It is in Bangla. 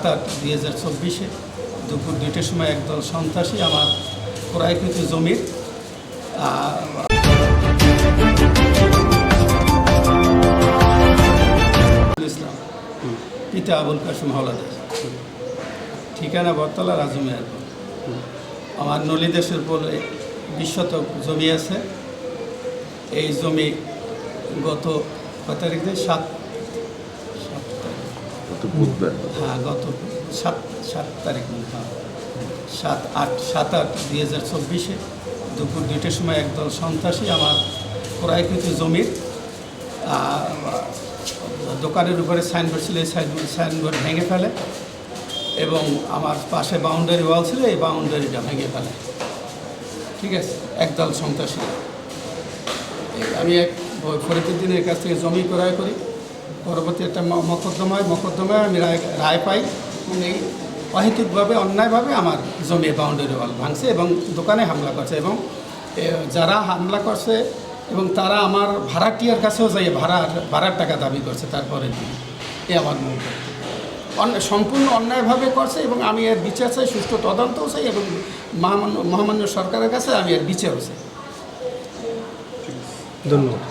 2024-এ দুপুর 2টার সময় একদল সন্ত্রাসী আমার ক্রয়কৃত জমির ইসলাম পিতা আবুল কাসিম হাওলাদার, ঠিকানা বটতলা রাজু মেয়ারপুর। আমার নলিদেশের বলে 20 শতক জমি আছে। এই জমি গত কত তারিখ দিয়ে 7 গত 7 তারিখ 7/8/2024-এ দুপুর 2টার সময় একদল সন্ত্রাসী আমার ক্রয়কৃত জমির দোকানের উপরে সাইনবোর্ড ছিল, এই সাইনবোর্ড ভেঙে ফেলে এবং আমার পাশে বাউন্ডারি ওয়াল ছিল, এই বাউন্ডারিটা ভেঙে ফেলে। ঠিক আছে, একদল সন্ত্রাসী। আমি এক ফরিদুদ্দিনের কাছ থেকে জমি ক্রয় করি। পরবর্তী একটা মকদ্দমায় আমি রায় পাই এবং এই অহেতুকভাবে অন্যায়ভাবে আমার জমি বাউন্ডারি ওয়াল ভাঙছে এবং দোকানে হামলা করছে এবং যারা হামলা করছে এবং তারা আমার ভাড়াটিয়ার কাছেও যাই ভাড়ার টাকা দাবি করছে। তারপরে এ আমার সম্পূর্ণ অন্যায়ভাবে করছে এবং আমি এর বিচার চাই, সুষ্ঠু তদন্তও চাই এবং মহামান্য সরকারের কাছে আমি এর বিচারও চাই। ধন্যবাদ।